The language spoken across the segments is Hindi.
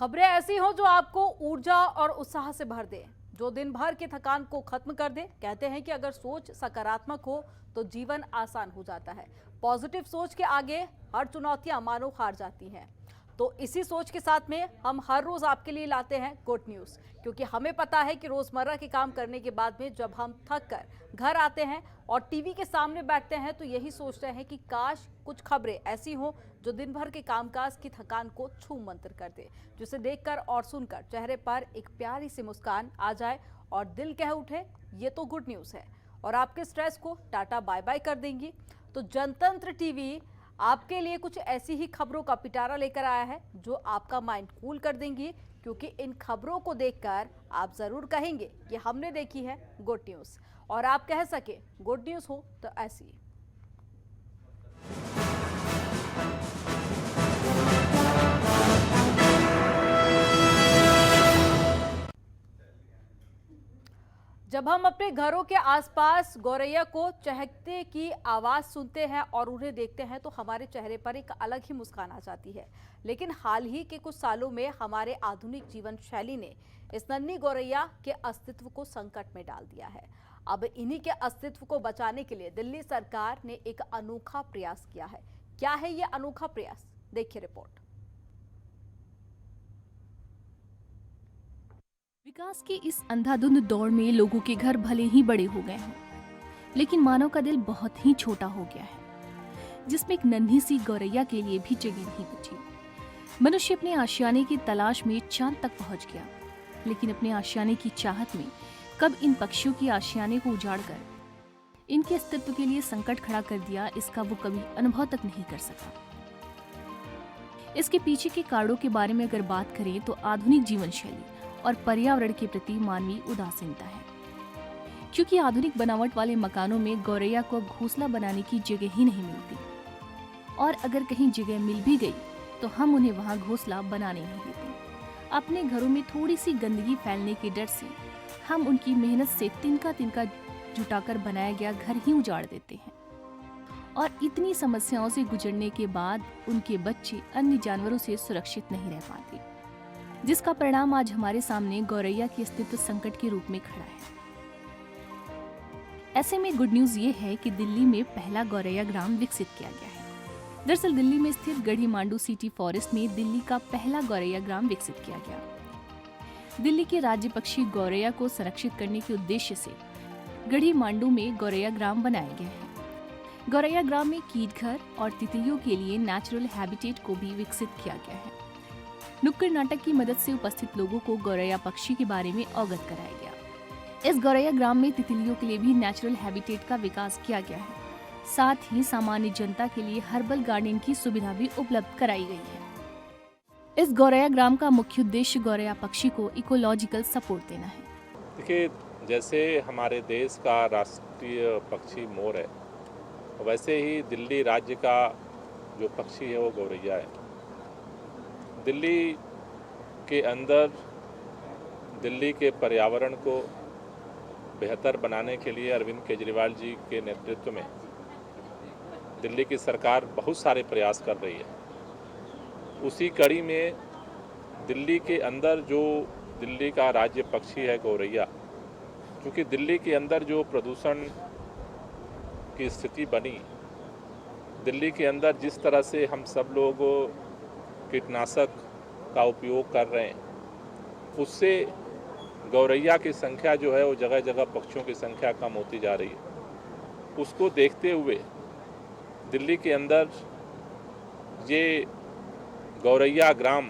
खबरें ऐसी हों जो आपको ऊर्जा और उत्साह से भर दे, जो दिन भर की थकान को खत्म कर दे। कहते हैं कि अगर सोच सकारात्मक हो तो जीवन आसान हो जाता है। पॉजिटिव सोच के आगे हर चुनौतियां मानो हार जाती हैं। तो इसी सोच के साथ में हम हर रोज आपके लिए लाते हैं गुड न्यूज, क्योंकि हमें पता है कि रोजमर्रा के काम करने के बाद में जब हम थक कर घर आते हैं और टीवी के सामने बैठते हैं तो यही सोचते हैं कि काश कुछ खबरें ऐसी हों जो दिन भर के कामकाज की थकान को छू मंतर कर दे, जिसे देखकर और सुनकर चेहरे पर एक प्यारी सी मुस्कान आ जाए और दिल कह उठे ये तो गुड न्यूज है और आपके स्ट्रेस को टाटा बाय बाय कर देंगी। तो जनतंत्र टीवी आपके लिए कुछ ऐसी ही खबरों का पिटारा लेकर आया है जो आपका माइंड कूल कर देंगी, क्योंकि इन खबरों को देखकर आप जरूर कहेंगे कि हमने देखी है गुड न्यूज, और आप कह सके गुड न्यूज हो तो ऐसी। जब हम अपने घरों के आसपास गौरैया को चहकते की आवाज सुनते हैं और उन्हें देखते हैं तो हमारे चेहरे पर एक अलग ही मुस्कान आ जाती है। लेकिन हाल ही के कुछ सालों में हमारे आधुनिक जीवन शैली ने इस नन्ही गौरैया के अस्तित्व को संकट में डाल दिया है। अब इन्हीं के अस्तित्व को बचाने के लिए दिल्ली सरकार ने एक अनोखा प्रयास किया है। क्या है ये अनोखा प्रयास, देखिए रिपोर्ट। विकास की इस अंधाधुंध दौड़ में लोगों के घर भले ही बड़े हो गए हों, लेकिन मानव का दिल बहुत ही छोटा हो गया है, जिसमें एक नन्ही सी गौरैया के लिए भी जगह नहीं बची। मनुष्य अपने आशियाने की तलाश में चांद तक पहुंच गया, लेकिन अपने आशियाने की चाहत में कब इन पक्षियों की आशियाने को उजाड़कर इनके अस्तित्व के लिए संकट खड़ा कर दिया, इसका वो कभी अनुभव तक नहीं कर सका। इसके पीछे के कारणों के बारे में अगर बात करें तो आधुनिक जीवन शैली और पर्यावरण के प्रति मानवीय उदासीनता है, क्योंकि आधुनिक बनावट वाले मकानों में गौरैया को घोंसला बनाने की जगह ही नहीं मिलती, और अगर कहीं जगह मिल भी गई तो हम उन्हें वहां घोंसला बनाने नहीं देते। अपने घरों में थोड़ी सी गंदगी फैलने के डर से हम उनकी मेहनत से तिनका तिनका जुटाकर बनाया गया घर ही उजाड़ देते हैं, और इतनी समस्याओं से गुजरने के बाद उनके बच्चे अन्य जानवरों से सुरक्षित नहीं रह पाते, जिसका परिणाम आज हमारे सामने गौरैया की अस्तित्व संकट के रूप में खड़ा है। ऐसे में गुड न्यूज ये है कि दिल्ली में पहला गौरैया ग्राम विकसित किया गया है। दरअसल दिल्ली में स्थित गढ़ी मांडू सिटी फॉरेस्ट में दिल्ली का पहला गौरैया ग्राम विकसित किया गया। दिल्ली के राज्य पक्षी गौरैया को संरक्षित करने के उद्देश्य से गढ़ी मांडू में गौरैया ग्राम बनाया गया है। गौरैया ग्राम में कीट घर और तितलियों के लिए नेचुरल हैबिटेट को भी विकसित किया गया है। नुक्कड़ नाटक की मदद से उपस्थित लोगों को गौरैया पक्षी के बारे में अवगत कराया गया। इस गौरैया ग्राम में तितलियों के लिए भी नेचुरल हैबिटेट का विकास किया गया है। साथ ही सामान्य जनता के लिए हर्बल गार्डन की सुविधा भी उपलब्ध कराई गई है। इस गौरैया ग्राम का मुख्य उद्देश्य गौरैया पक्षी को इकोलॉजिकल सपोर्ट देना है। देखिए, जैसे हमारे देश का राष्ट्रीय पक्षी मोर है, वैसे ही दिल्ली राज्य का जो पक्षी है वो गौरैया है। दिल्ली के अंदर दिल्ली के पर्यावरण को बेहतर बनाने के लिए अरविंद केजरीवाल जी के नेतृत्व में दिल्ली की सरकार बहुत सारे प्रयास कर रही है। उसी कड़ी में दिल्ली के अंदर जो दिल्ली का राज्य पक्षी है गौरैया, क्योंकि दिल्ली के अंदर जो प्रदूषण की स्थिति बनी, दिल्ली के अंदर जिस तरह से हम सब लोग कीटनाशक का उपयोग कर रहे हैं, उससे गौरैया की संख्या जो है वो जगह जगह पक्षियों की संख्या कम होती जा रही है। उसको देखते हुए दिल्ली के अंदर ये गौरैया ग्राम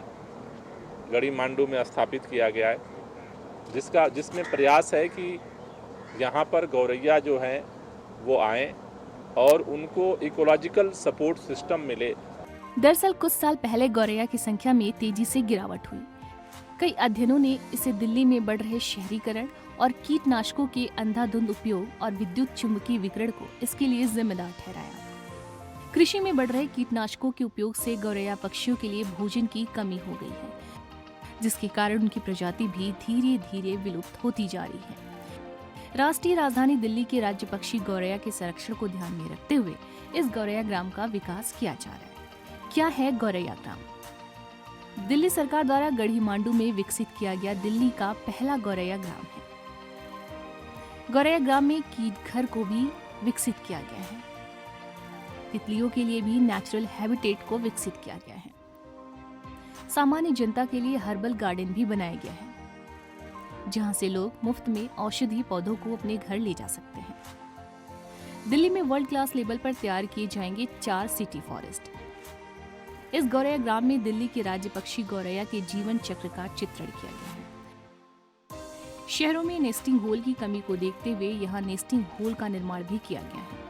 गढ़ी मांडू में स्थापित किया गया है, जिसमें प्रयास है कि यहाँ पर गौरैया जो हैं वो आएँ और उनको इकोलॉजिकल सपोर्ट सिस्टम मिले। दरअसल कुछ साल पहले गौरैया की संख्या में तेजी से गिरावट हुई। कई अध्ययनों ने इसे दिल्ली में बढ़ रहे शहरीकरण और कीटनाशकों के अंधाधुंध उपयोग और विद्युत चुंबकीय विकिरण को इसके लिए जिम्मेदार ठहराया। कृषि में बढ़ रहे कीटनाशकों के उपयोग से गौरैया पक्षियों के लिए भोजन की कमी हो गई है, जिसके कारण उनकी प्रजाति भी धीरे धीरे विलुप्त होती जा रही है। राष्ट्रीय राजधानी दिल्ली के राज्य पक्षी गौरैया के संरक्षण को ध्यान में रखते हुए इस गौरैया ग्राम का विकास किया जा रहा है। क्या है गौरैया ग्राम? दिल्ली सरकार द्वारा गढ़ी मांडू में विकसित किया गया दिल्ली का पहला गौरैया ग्राम है। गौरैया ग्राम में कीट घर को भी विकसित किया गया है। तितलियों के लिए भी नेचुरल हैबिटेट को विकसित किया गया है। सामान्य जनता के लिए हर्बल गार्डन भी बनाया गया है, जहां से लोग मुफ्त में औषधीय पौधों को अपने घर ले जा सकते हैं। दिल्ली में वर्ल्ड क्लास लेवल पर तैयार किए जाएंगे 4 सिटी फॉरेस्ट। इस गौरैया ग्राम में दिल्ली के राज्य पक्षी गौरैया के जीवन चक्र का चित्रण किया गया है। शहरों में नेस्टिंग होल की कमी को देखते हुए यहाँ नेस्टिंग होल का निर्माण भी किया गया है।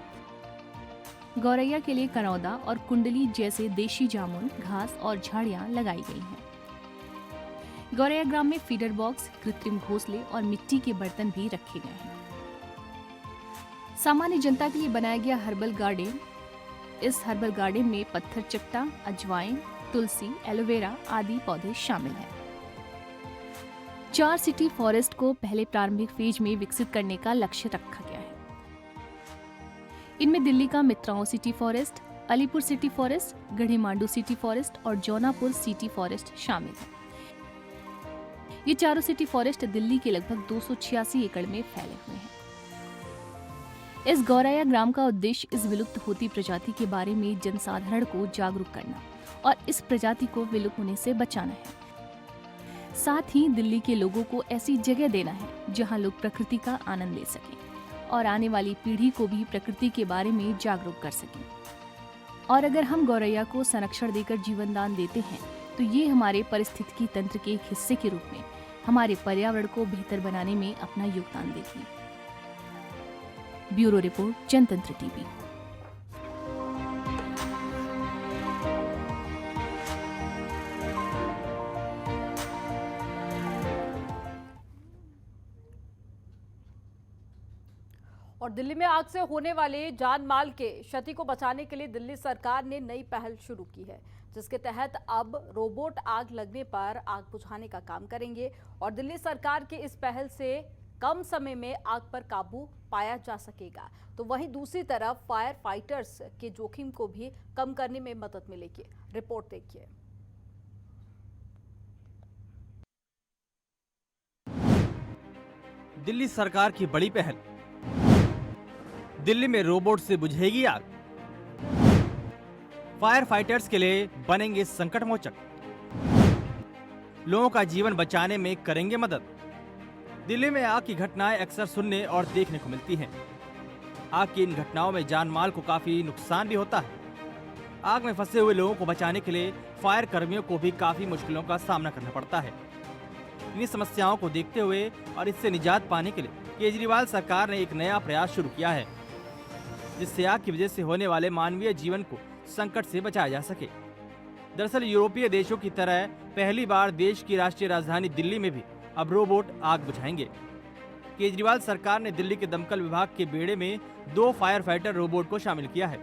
गौरैया के लिए कनौदा और कुंडली जैसे देशी जामुन, घास और झाड़ियां लगाई गई हैं। गौरैया ग्राम में फीडर बॉक्स, कृत्रिम घोंसले और मिट्टी के बर्तन भी रखे गए हैं। सामान्य जनता के लिए बनाया गया हर्बल गार्डन। इस हर्बल गार्डन में पत्थर चट्टा, अजवाइन, तुलसी, एलोवेरा आदि पौधे शामिल हैं। 4 सिटी फॉरेस्ट को पहले प्रारंभिक फेज में विकसित करने का लक्ष्य रखा गया है। इनमें दिल्ली का Mitraon city forest, Alipur city forest, Garhi Mandu city forest और जौनापुर सिटी फॉरेस्ट शामिल है। ये चारों सिटी फॉरेस्ट दिल्ली के लगभग 286 एकड़ में फैले हुए हैं। इस गौरैया ग्राम का उद्देश्य इस विलुप्त होती प्रजाति के बारे में जनसाधारण को जागरूक करना और इस प्रजाति को विलुप्त होने से बचाना है। साथ ही दिल्ली के लोगों को ऐसी जगह देना है जहां लोग प्रकृति का आनंद ले सकें और आने वाली पीढ़ी को भी प्रकृति के बारे में जागरूक कर सकें। और अगर हम गौरैया को संरक्षण देकर जीवन दान देते हैं तो ये हमारे पारिस्थितिकी तंत्र के एक हिस्से के रूप में हमारे पर्यावरण को बेहतर बनाने में अपना योगदान देगी। ब्यूरो रिपोर्ट, जनतंत्र टीवी। और दिल्ली में आग से होने वाले जान माल के क्षति को बचाने के लिए दिल्ली सरकार ने नई पहल शुरू की है, जिसके तहत अब रोबोट आग लगने पर आग बुझाने का काम करेंगे। और दिल्ली सरकार की इस पहल से कम समय में आग पर काबू पाया जा सकेगा। तो वहीं दूसरी तरफ फायर फाइटर्स के जोखिम को भी कम करने में मदद मिलेगी। रिपोर्ट देखिए। दिल्ली सरकार की बड़ी पहल, दिल्ली में रोबोट से बुझेगी आग। फायर फाइटर्स के लिए बनेंगे संकट मोचक, लोगों का जीवन बचाने में करेंगे मदद। दिल्ली में आग की घटनाएं अक्सर सुनने और देखने को मिलती हैं। आग की इन घटनाओं में जान माल को काफी नुकसान भी होता है। आग में फंसे हुए लोगों को बचाने के लिए फायर कर्मियों को भी काफी मुश्किलों का सामना करना पड़ता है। इन्हीं समस्याओं को देखते हुए और इससे निजात पाने के लिए केजरीवाल सरकार ने एक नया प्रयास शुरू किया है, जिससे आग की वजह से होने वाले मानवीय जीवन को संकट से बचाया जा सके। दरअसल यूरोपीय देशों की तरह पहली बार देश की राष्ट्रीय राजधानी दिल्ली में भी अब रोबोट आग बुझाएंगे। केजरीवाल सरकार ने दिल्ली के दमकल विभाग के बेड़े में 2 फायर फाइटर रोबोट को शामिल किया है।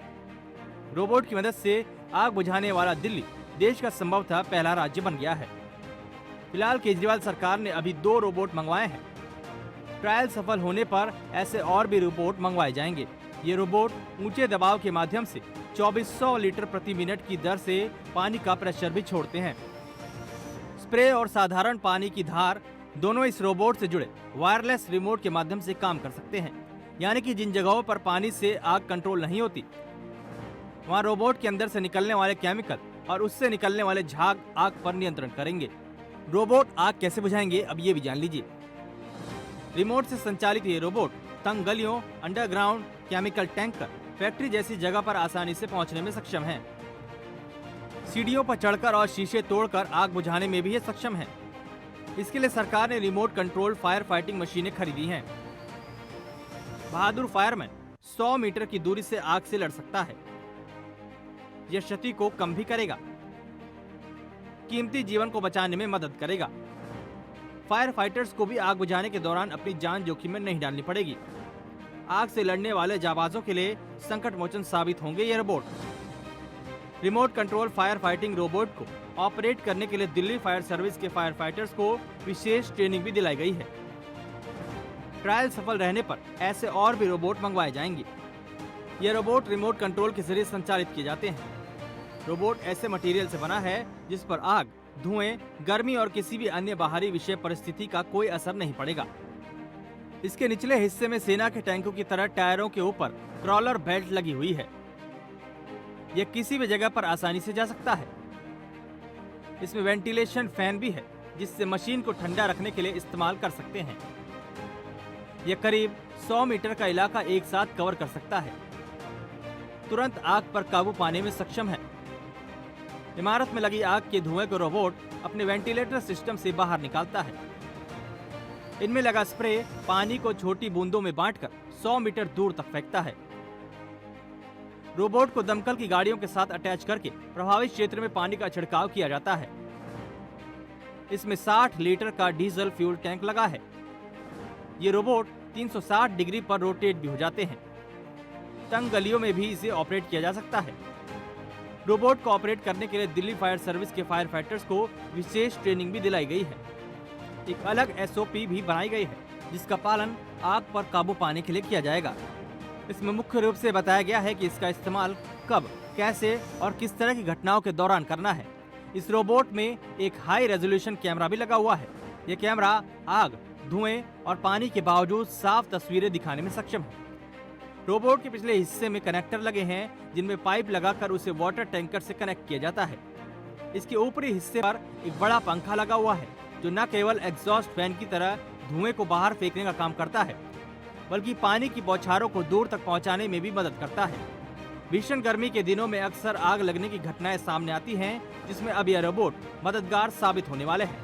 रोबोट की मदद से आग बुझाने वाला दिल्ली देश का संभवतः पहला राज्य बन गया है। फिलहाल केजरीवाल सरकार ने अभी 2 रोबोट मंगवाए हैं। ट्रायल सफल होने पर ऐसे और भी रोबोट मंगवाए जाएंगे। ये रोबोट ऊंचे दबाव के माध्यम से 2400 लीटर प्रति मिनट की दर से पानी का प्रेशर भी छोड़ते हैं। स्प्रे और साधारण पानी की धार दोनों इस रोबोट से जुड़े वायरलेस रिमोट के माध्यम से काम कर सकते हैं। यानी कि जिन जगहों पर पानी से आग कंट्रोल नहीं होती, वहां रोबोट के अंदर से निकलने वाले केमिकल और उससे निकलने वाले झाग आग पर नियंत्रण करेंगे। रोबोट आग कैसे बुझाएंगे, अब ये भी जान लीजिए। रिमोट से संचालित ये रोबोट तंग गलियों, अंडरग्राउंड, केमिकल टैंकर, फैक्ट्री जैसी जगह पर आसानी से पहुंचने में सक्षम हैं। सीढ़ियों पर चढ़कर और शीशे तोड़कर आग बुझाने में भी ये सक्षम है। इसके लिए सरकार ने रिमोट कंट्रोल फायर फाइटिंग मशीनें खरीदी हैं। बहादुर फायरमैन 100 मीटर की दूरी से आग से लड़ सकता है। यह क्षति को कम भी करेगा, कीमती जीवन को बचाने में मदद करेगा। फायर फाइटर्स को भी आग बुझाने के दौरान अपनी जान जोखिम में नहीं डालनी पड़ेगी। आग से लड़ने वाले जाबाजों के लिए संकट मोचन साबित होंगे ये robot. Remote control fire fighting robot को ऑपरेट करने के लिए दिल्ली फायर सर्विस के फायर फाइटर्स को विशेष ट्रेनिंग भी दिलाई गई है। ट्रायल सफल रहने पर ऐसे और भी रोबोट मंगवाए जाएंगे। ये रोबोट रिमोट कंट्रोल के जरिए संचालित किए जाते हैं। रोबोट ऐसे मटेरियल से बना है जिस पर आग धुएं, गर्मी और किसी भी अन्य बाहरी विषय परिस्थिति का कोई असर नहीं पड़ेगा। इसके निचले हिस्से में सेना के टैंकों की तरह टायरों के ऊपर क्रॉलर बेल्ट लगी हुई है। यह किसी भी जगह पर आसानी से जा सकता है। इसमें वेंटिलेशन फैन भी है, जिससे मशीन को ठंडा रखने के लिए इस्तेमाल कर सकते हैं। यह करीब 100 मीटर का इलाका एक साथ कवर कर सकता है। तुरंत आग पर काबू पाने में सक्षम है। इमारत में लगी आग के धुएं को रोबोट अपने वेंटिलेटर सिस्टम से बाहर निकालता है। इनमें लगा स्प्रे पानी को छोटी बूंदों में बांटकर 100 मीटर दूर तक फेंकता है। रोबोट को दमकल की गाड़ियों के साथ अटैच करके प्रभावित क्षेत्र में पानी का छिड़काव किया जाता है। इसमें 60 लीटर का डीजल फ्यूल टैंक लगा है। ये रोबोट 360 डिग्री पर रोटेट भी हो जाते हैं। तंग गलियों में भी इसे ऑपरेट किया जा सकता है। रोबोट को ऑपरेट करने के लिए दिल्ली फायर सर्विस के फायर फाइटर्स को विशेष ट्रेनिंग भी दिलाई गई है। एक अलग SOP भी बनाई गई है, जिसका पालन आग पर काबू पाने के लिए किया जाएगा। इसमें मुख्य रूप से बताया गया है कि इसका इस्तेमाल कब, कैसे और किस तरह की घटनाओं के दौरान करना है। इस रोबोट में एक हाई रेजोल्यूशन कैमरा भी लगा हुआ है। यह कैमरा आग, धुएं और पानी के बावजूद साफ तस्वीरें दिखाने में सक्षम है। रोबोट के पिछले हिस्से में कनेक्टर लगे हैं, जिनमें पाइप लगाकर उसे वाटर टैंकर से कनेक्ट किया जाता है। इसके ऊपरी हिस्से पर एक बड़ा पंखा लगा हुआ है, जो न केवल एग्जॉस्ट फैन की तरह धुएं को बाहर फेंकने का काम करता है, बल्कि पानी की बौछारों को दूर तक पहुंचाने में भी मदद करता है। भीषण गर्मी के दिनों में अक्सर आग लगने की घटनाएं सामने आती हैं, जिसमें अब यह रोबोट मददगार साबित होने वाले हैं।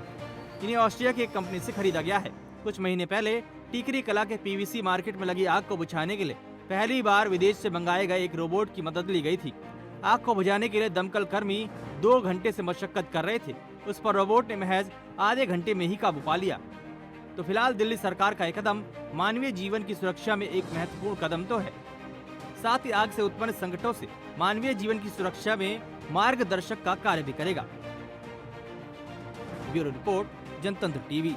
इन्हें ऑस्ट्रिया की एक कंपनी से खरीदा गया है। कुछ महीने पहले टिकरी कला के PVC मार्केट में लगी आग को बुझाने के लिए पहली बार विदेश से मंगाए गए एक रोबोट की मदद ली गई थी। आग को बुझाने के लिए दमकल कर्मी 2 घंटे से मशक्कत कर रहे थे। उस पर रोबोट ने महज आधे घंटे में ही काबू पा लिया। तो फिलहाल दिल्ली सरकार का यह कदम मानवीय जीवन की सुरक्षा में एक महत्वपूर्ण कदम तो है, साथ ही आग से उत्पन्न संकटों से मानवीय जीवन की सुरक्षा में मार्गदर्शक का कार्य भी करेगा। ब्यूरो रिपोर्ट, जनतंत्र टीवी।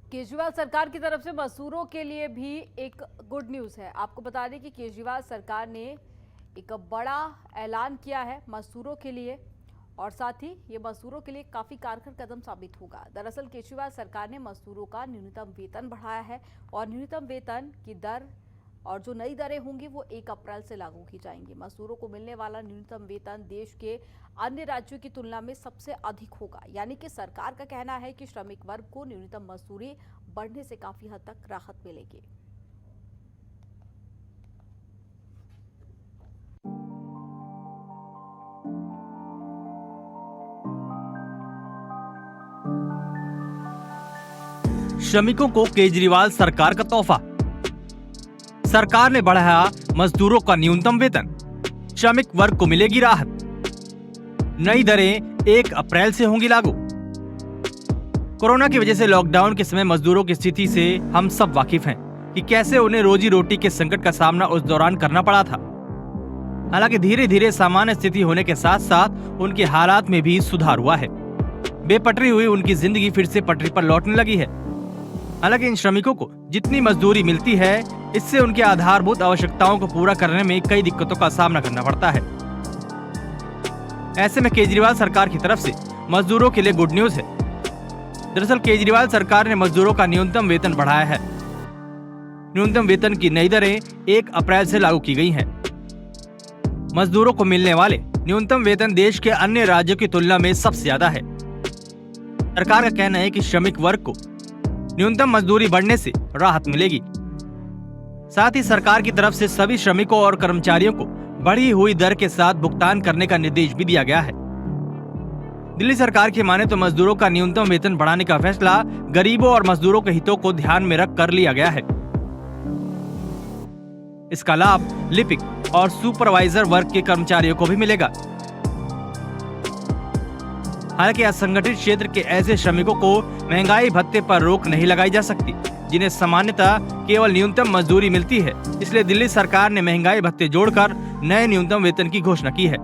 केजरीवाल सरकार की तरफ से मजदूरों के लिए भी एक गुड न्यूज़ है। आपको बता दें कि केजरीवाल सरकार ने एक बड़ा ऐलान किया है मजदूरों के लिए, और साथ ही ये मजदूरों के लिए काफ़ी कारगर कदम साबित होगा। दरअसल केजरीवाल सरकार ने मजदूरों का न्यूनतम वेतन बढ़ाया है, और न्यूनतम वेतन की दर और जो नई दरें होंगी वो 1 अप्रैल से लागू की जाएंगी। मजदूरों को मिलने वाला न्यूनतम वेतन देश के अन्य राज्यों की तुलना में सबसे अधिक होगा। यानी कि सरकार का कहना है कि श्रमिक वर्ग को न्यूनतम मजदूरी बढ़ने से काफी हद तक राहत मिलेगी। श्रमिकों को केजरीवाल सरकार का तोहफा। सरकार ने बढ़ाया मजदूरों का न्यूनतम वेतन, श्रमिक वर्ग को मिलेगी राहत। नई दरें 1 अप्रैल से होंगी लागू। कोरोना की वजह से लॉकडाउन के समय मजदूरों की स्थिति से हम सब वाकिफ हैं कि कैसे उन्हें रोजी रोटी के संकट का सामना उस दौरान करना पड़ा था। हालांकि धीरे धीरे सामान्य स्थिति होने के साथ साथ उनके हालात में भी सुधार हुआ है। बेपटरी हुई उनकी जिंदगी फिर से पटरी पर लौटने लगी है। हालांकि इन श्रमिकों को जितनी मजदूरी मिलती है, इससे उनके आधारभूत आवश्यकताओं को पूरा करने में कई दिक्कतों का सामना करना पड़ता है। ऐसे में केजरीवाल सरकार की तरफ से मजदूरों के लिए गुड न्यूज है। दरअसल केजरीवाल सरकार ने मजदूरों का न्यूनतम वेतन बढ़ाया है। न्यूनतम वेतन की नई दरें 1 अप्रैल से लागू की गई हैं। मजदूरों को मिलने वाले न्यूनतम वेतन देश के अन्य राज्यों की तुलना में सबसे ज्यादा है। सरकार का कहना है कि श्रमिक वर्ग को न्यूनतम मजदूरी बढ़ने से राहत मिलेगी। साथ ही सरकार की तरफ से सभी श्रमिकों और कर्मचारियों को बढ़ी हुई दर के साथ भुगतान करने का निर्देश भी दिया गया है। दिल्ली सरकार की माने तो मजदूरों का न्यूनतम वेतन बढ़ाने का फैसला गरीबों और मजदूरों के हितों को ध्यान में रख कर लिया गया है। इसका लाभ लिपिक और सुपरवाइजर वर्ग के कर्मचारियों को भी मिलेगा। हालांकि असंगठित क्षेत्र के ऐसे श्रमिकों को महंगाई भत्ते पर रोक नहीं लगाई जा सकती, जिन्हें सामान्यतः केवल न्यूनतम मजदूरी मिलती है। इसलिए दिल्ली सरकार ने महंगाई भत्ते जोड़कर नए न्यूनतम वेतन की घोषणा की है।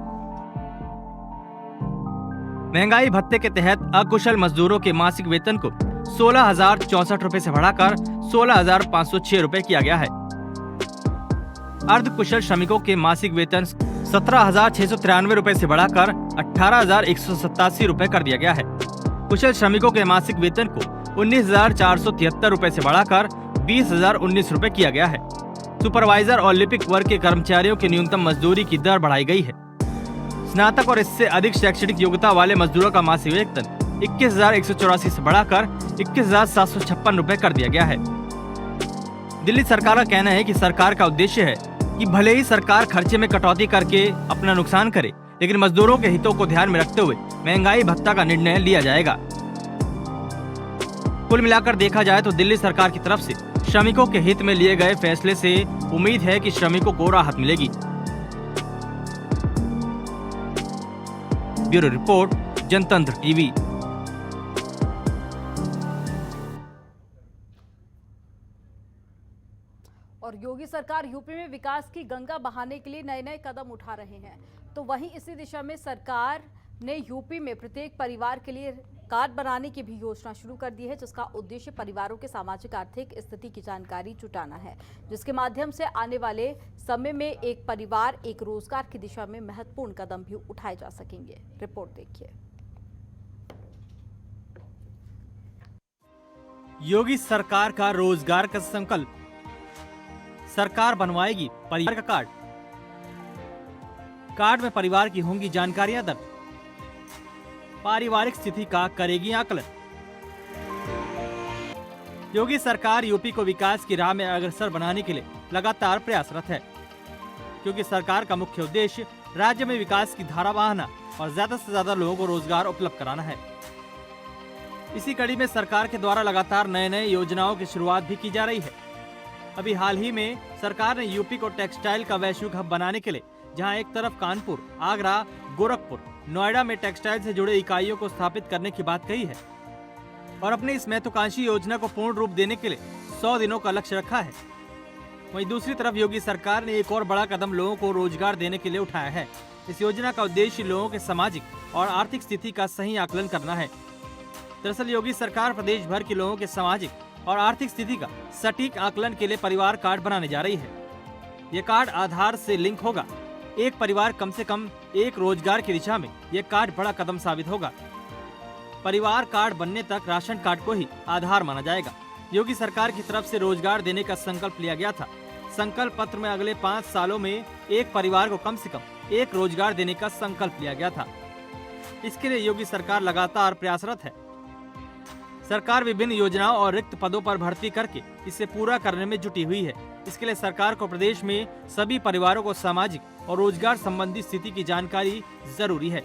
महंगाई भत्ते के तहत अकुशल मजदूरों के मासिक वेतन को 16,064 रुपए से बढ़ाकर 16,506 रुपए किया गया है। अर्ध कुशल श्रमिकों के मासिक वेतन 17,693 रुपए से बढ़ाकर 18,187 रुपए कर दिया गया है। कुशल श्रमिकों के मासिक वेतन को 19,473 रुपए से बढ़ाकर 20,019 रुपए किया गया है। सुपरवाइजर और लिपिक वर्ग के कर्मचारियों की न्यूनतम मजदूरी की दर बढ़ाई गई है। स्नातक और इससे अधिक शैक्षणिक योग्यता वाले मजदूरों का मासिक वेतन 21,184 से बढ़ाकर 21,756 रुपए कर दिया गया है। दिल्ली सरकार का कहना है कि सरकार का उद्देश्य है कि भले ही सरकार खर्चे में कटौती करके अपना नुकसान करे, लेकिन मजदूरों के हितों को ध्यान में रखते हुए महंगाई भत्ता का निर्णय लिया जाएगा। कुल मिलाकर देखा जाए तो दिल्ली सरकार की तरफ से श्रमिकों के हित में लिए गए फैसले से उम्मीद है कि श्रमिकों को राहत मिलेगी। ब्यूरो रिपोर्ट, जनतंत्र टीवी। और योगी सरकार यूपी में विकास की गंगा बहाने के लिए नए नए कदम उठा रहे हैं, तो वहीं इसी दिशा में सरकार ने यूपी में प्रत्येक परिवार के लिए कार्ड बनाने की भी योजना शुरू कर दी है, जिसका उद्देश्य परिवारों के सामाजिक आर्थिक स्थिति की जानकारी जुटाना है, जिसके माध्यम से आने वाले समय में एक परिवार एक रोजगार की दिशा में महत्वपूर्ण कदम भी उठाए जा सकेंगे। रिपोर्ट देखिए। योगी सरकार का रोजगार का संकल्प। सरकार बनवाएगी परिवार का कार्ड। कार्ड में परिवार की होंगी जानकारियां दर्ज। पारिवारिक स्थिति का करेगी आकलन। योगी सरकार यूपी को विकास की राह में अग्रसर बनाने के लिए लगातार प्रयासरत है, क्योंकि सरकार का मुख्य उद्देश्य राज्य में विकास की धारा बहाना और ज्यादा से ज्यादा लोगों को रोजगार उपलब्ध कराना है। इसी कड़ी में सरकार के द्वारा लगातार नए नए योजनाओं की शुरुआत भी की जा रही है। अभी हाल ही में सरकार ने यूपी को टेक्सटाइल का वैश्विक हब बनाने के लिए, जहां एक तरफ कानपुर, आगरा, गोरखपुर, नोएडा में टेक्सटाइल से जुड़े इकाइयों को स्थापित करने की बात कही है और अपनी इस महत्वाकांक्षी योजना को पूर्ण रूप देने के लिए 100 दिनों का लक्ष्य रखा है। वहीं दूसरी तरफ योगी सरकार ने एक और बड़ा कदम लोगों को रोजगार देने के लिए उठाया है। इस योजना का उद्देश्य लोगों के सामाजिक और आर्थिक स्थिति का सही आकलन करना है। दरअसल योगी सरकार प्रदेश भर के लोगों के सामाजिक और आर्थिक स्थिति का सटीक आकलन के लिए परिवार कार्ड बनाने जा रही है। ये कार्ड आधार से लिंक होगा। एक परिवार कम से कम एक रोजगार की दिशा में यह कार्ड बड़ा कदम साबित होगा। परिवार कार्ड बनने तक राशन कार्ड को ही आधार माना जाएगा। योगी सरकार की तरफ से रोजगार देने का संकल्प लिया गया था। संकल्प पत्र में अगले 5 सालों में एक परिवार को कम से कम एक रोजगार देने का संकल्प लिया गया था। इसके लिए योगी सरकार लगातार प्रयासरत है। सरकार विभिन्न योजनाओं और रिक्त पदों पर भर्ती करके इसे पूरा करने में जुटी हुई है। इसके लिए सरकार को प्रदेश में सभी परिवारों को सामाजिक और रोजगार संबंधी स्थिति की जानकारी जरूरी है।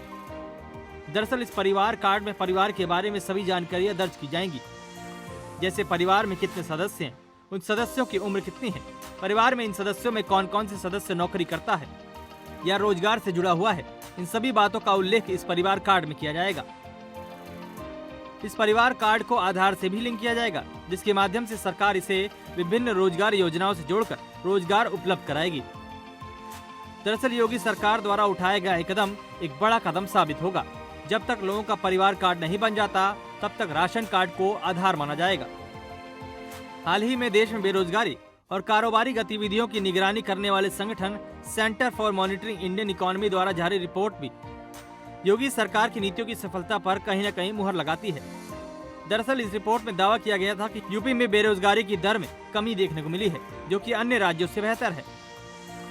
दरअसल इस परिवार कार्ड में परिवार के बारे में सभी जानकारियां दर्ज की जाएंगी, जैसे परिवार में कितने सदस्य हैं, उन सदस्यों की उम्र कितनी है, परिवार में इन सदस्यों में कौन कौन से सदस्य नौकरी करता है या रोजगार से जुड़ा हुआ है। इन सभी बातों का उल्लेख इस परिवार कार्ड में किया जाएगा। इस परिवार कार्ड को आधार से भी लिंक किया जाएगा, जिसके माध्यम से सरकार इसे विभिन्न रोजगार योजनाओं से जोड़कर रोजगार उपलब्ध कराएगी। दरअसल योगी सरकार द्वारा उठाया गया एक कदम एक बड़ा कदम साबित होगा। जब तक लोगों का परिवार कार्ड नहीं बन जाता, तब तक राशन कार्ड को आधार माना जाएगा। हाल ही में देश में बेरोजगारी और कारोबारी गतिविधियों की निगरानी करने वाले संगठन centre for monitoring Indian economy द्वारा जारी रिपोर्ट भी योगी सरकार की नीतियों की सफलता पर कहीं न कहीं मुहर लगाती है। दरअसल इस रिपोर्ट में दावा किया गया था कि यूपी में बेरोजगारी की दर में कमी देखने को मिली है, जो कि अन्य राज्यों से बेहतर है।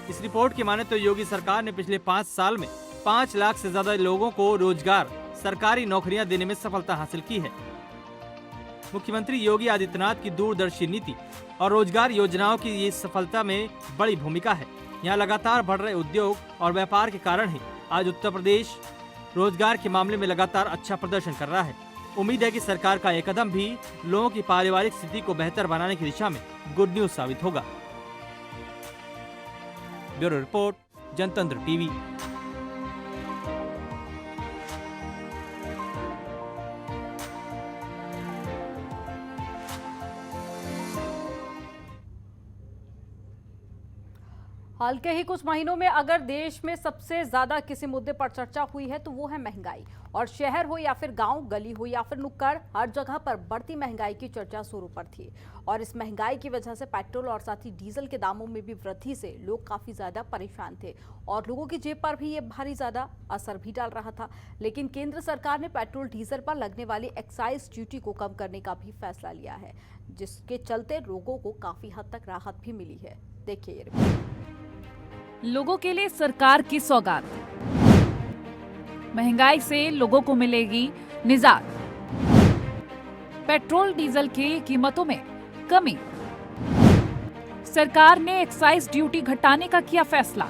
इस रिपोर्ट की माने तो योगी सरकार ने पिछले 5 साल में 5 लाख से ज्यादा लोगों को रोजगार, सरकारी नौकरियां देने में सफलता हासिल की है। मुख्यमंत्री योगी आदित्यनाथ की दूरदर्शी नीति और रोजगार योजनाओं की ये सफलता में बड़ी भूमिका है। यहाँ लगातार बढ़ रहे उद्योग और व्यापार के कारण ही आज उत्तर प्रदेश रोजगार के मामले में लगातार अच्छा प्रदर्शन कर रहा है। उम्मीद है कि सरकार का यह कदम भी लोगों की पारिवारिक स्थिति को बेहतर बनाने की दिशा में गुड न्यूज साबित होगा। ब्यूरो रिपोर्ट, जनतंत्र टीवी। हाल के ही कुछ महीनों में अगर देश में सबसे ज्यादा किसी मुद्दे पर चर्चा हुई है तो वो है महंगाई। और शहर हो या फिर गांव, गली हो या फिर नुक्कड़, हर जगह पर बढ़ती महंगाई की चर्चा जोरों पर थी। और इस महंगाई की वजह से पेट्रोल और साथ ही डीजल के दामों में भी वृद्धि से लोग काफी ज्यादा परेशान थे और लोगों की जेब पर भी ये भारी ज्यादा असर भी डाल रहा था। लेकिन केंद्र सरकार ने पेट्रोल डीजल पर लगने वाली एक्साइज ड्यूटी को कम करने का भी फैसला लिया है, जिसके चलते लोगों को काफी हद तक राहत भी मिली है। देखिए ये रिपोर्ट। लोगों के लिए सरकार की सौगात, महंगाई से लोगों को मिलेगी निजात। पेट्रोल डीजल की कीमतों में कमी, सरकार ने एक्साइज ड्यूटी घटाने का किया फैसला।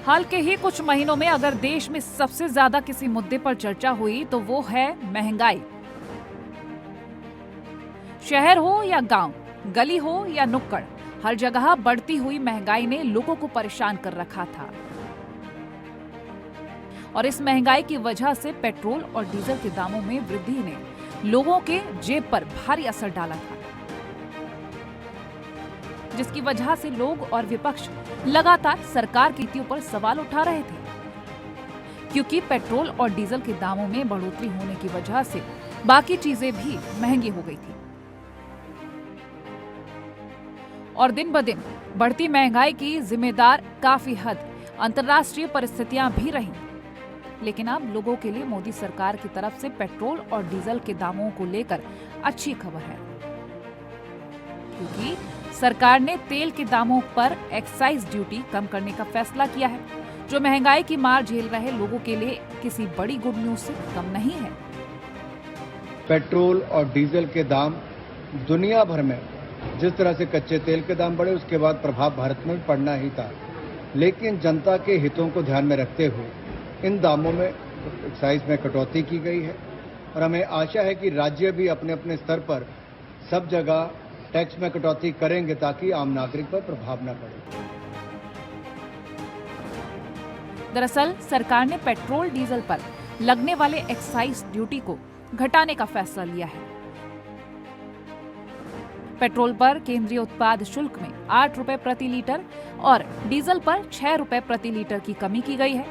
हाल के ही कुछ महीनों में अगर देश में सबसे ज्यादा किसी मुद्दे पर चर्चा हुई तो वो है महंगाई। शहर हो या गांव, गली हो या नुक्कड़, हर जगह बढ़ती हुई महंगाई ने लोगों को परेशान कर रखा था। और इस महंगाई की वजह से पेट्रोल और डीजल के दामों में वृद्धि ने लोगों के जेब पर भारी असर डाला था, जिसकी वजह से लोग और विपक्ष लगातार सरकार की नीतियों पर सवाल उठा रहे थे, क्योंकि पेट्रोल और डीजल के दामों में बढ़ोतरी होने की वजह से बाकी चीजें भी महंगी हो गई थी। और दिन ब दिन बढ़ती महंगाई की जिम्मेदार काफी हद अंतर्राष्ट्रीय परिस्थितियां भी रहीं। लेकिन अब लोगों के लिए मोदी सरकार की तरफ से पेट्रोल और डीजल के दामों को लेकर अच्छी खबर है, क्योंकि सरकार ने तेल के दामों पर एक्साइज ड्यूटी कम करने का फैसला किया है, जो महंगाई की मार झेल रहे लोगों के लिए किसी बड़ी गुड न्यूज से कम नहीं है। पेट्रोल और डीजल के दाम दुनिया भर में जिस तरह से कच्चे तेल के दाम बढ़े, उसके बाद प्रभाव भारत में भी पड़ना ही था, लेकिन जनता के हितों को ध्यान में रखते हुए इन दामों में एक्साइज में कटौती की गई है। और हमें आशा है कि राज्य भी अपने अपने स्तर पर सब जगह टैक्स में कटौती करेंगे ताकि आम नागरिक पर प्रभाव न पड़े। दरअसल सरकार ने पेट्रोल डीजल पर लगने वाले एक्साइज ड्यूटी को घटाने का फैसला लिया है। पेट्रोल पर केंद्रीय उत्पाद शुल्क में 8 रुपए प्रति लीटर और डीजल पर 6 रुपए प्रति लीटर की कमी की गई है।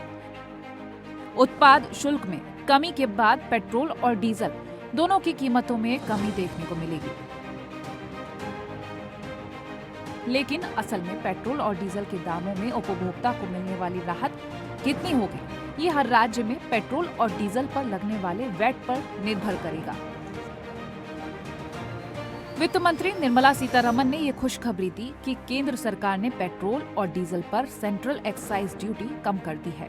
उत्पाद शुल्क में कमी के बाद पेट्रोल और डीजल दोनों की कीमतों में कमी देखने को मिलेगी। लेकिन असल में पेट्रोल और डीजल के दामों में उपभोक्ता को मिलने वाली राहत कितनी होगी, ये हर राज्य में पेट्रोल और डीजल पर लगने वाले वैट पर निर्भर करेगा। वित्त मंत्री निर्मला सीतारमण ने ये खुशखबरी दी कि केंद्र सरकार ने पेट्रोल और डीजल पर सेंट्रल एक्साइज ड्यूटी कम कर दी है।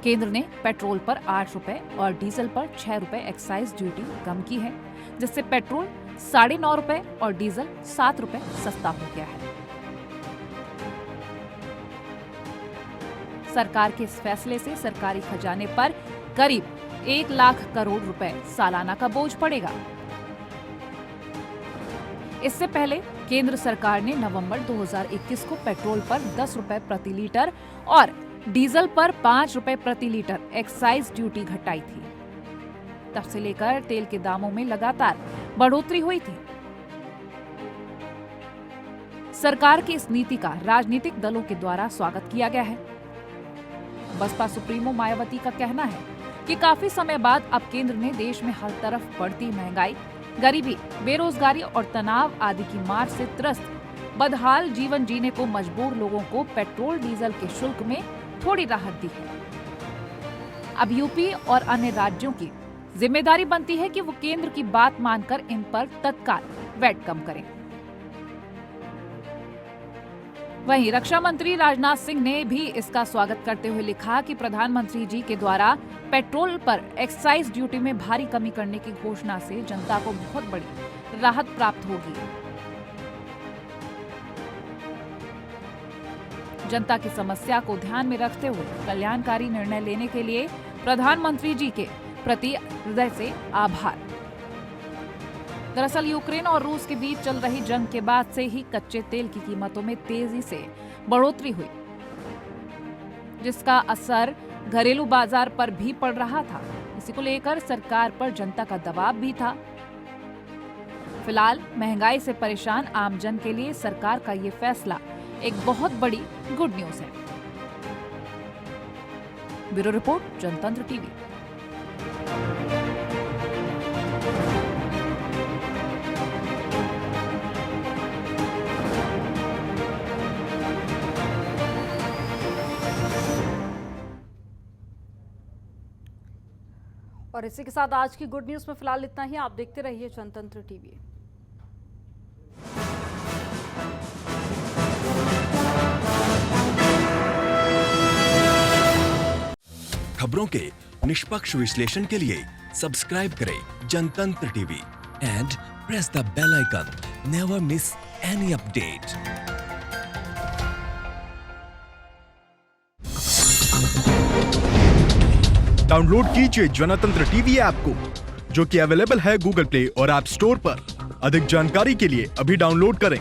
केंद्र ने पेट्रोल पर 8 रुपए और डीजल पर 6 रुपए एक्साइज ड्यूटी कम की है, जिससे पेट्रोल 9.5 रुपए और डीजल 7 रुपए सस्ता हो गया है। सरकार के इस फैसले से सरकारी खजाने पर करीब 1 लाख करोड़ रुपए सालाना का बोझ पड़ेगा। इससे पहले केंद्र सरकार ने नवंबर 2021 को पेट्रोल पर 10 रुपए प्रति लीटर और डीजल पर 5 रुपए प्रति लीटर एक्साइज ड्यूटी घटाई थी। तब से लेकर तेल के दामों में लगातार बढ़ोतरी हुई थी। सरकार की इस नीति का राजनीतिक दलों के द्वारा स्वागत किया गया है। बसपा सुप्रीमो मायावती का कहना है कि काफी समय बाद अब केंद्र ने देश में हर तरफ बढ़ती महंगाई, गरीबी, बेरोजगारी और तनाव आदि की मार से त्रस्त बदहाल जीवन जीने को मजबूर लोगों को पेट्रोल डीजल के शुल्क में थोड़ी राहत दी है। अब यूपी और अन्य राज्यों की जिम्मेदारी बनती है कि वो केंद्र की बात मानकर इन पर तत्काल वैट कम करें। वहीं रक्षा मंत्री राजनाथ सिंह ने भी इसका स्वागत करते हुए लिखा कि प्रधानमंत्री जी के द्वारा पेट्रोल पर एक्साइज ड्यूटी में भारी कमी करने की घोषणा से जनता को बहुत बड़ी राहत प्राप्त होगी। जनता की समस्या को ध्यान में रखते हुए कल्याणकारी निर्णय लेने के लिए प्रधानमंत्री जी के प्रति हृदय से आभार। दरअसल यूक्रेन और रूस के बीच चल रही जंग के बाद से ही कच्चे तेल की कीमतों में तेजी से बढ़ोतरी हुई। जिसका असर घरेलू बाजार पर भी पड़ रहा था। इसी को लेकर सरकार पर जनता का दबाव भी था। फिलहाल महंगाई से परेशान आमजन के लिए सरकार का ये फैसला एक बहुत बड़ी गुड न्यूज है। ब्यूरो रिपोर्ट, जनतंत्र टीवी। और इसी के साथ आज की गुड न्यूज में फिलहाल इतना ही। आप देखते रहिए जनतंत्र टीवी। खबरों के निष्पक्ष विश्लेषण के लिए सब्सक्राइब करें Jantantra TV and press the bell icon. Never miss any update. Download कीजिए जनतंत्र टीवी ऐप को, जो कि अवेलेबल है गूगल प्ले और ऐप स्टोर पर। अधिक जानकारी के लिए अभी डाउनलोड करें।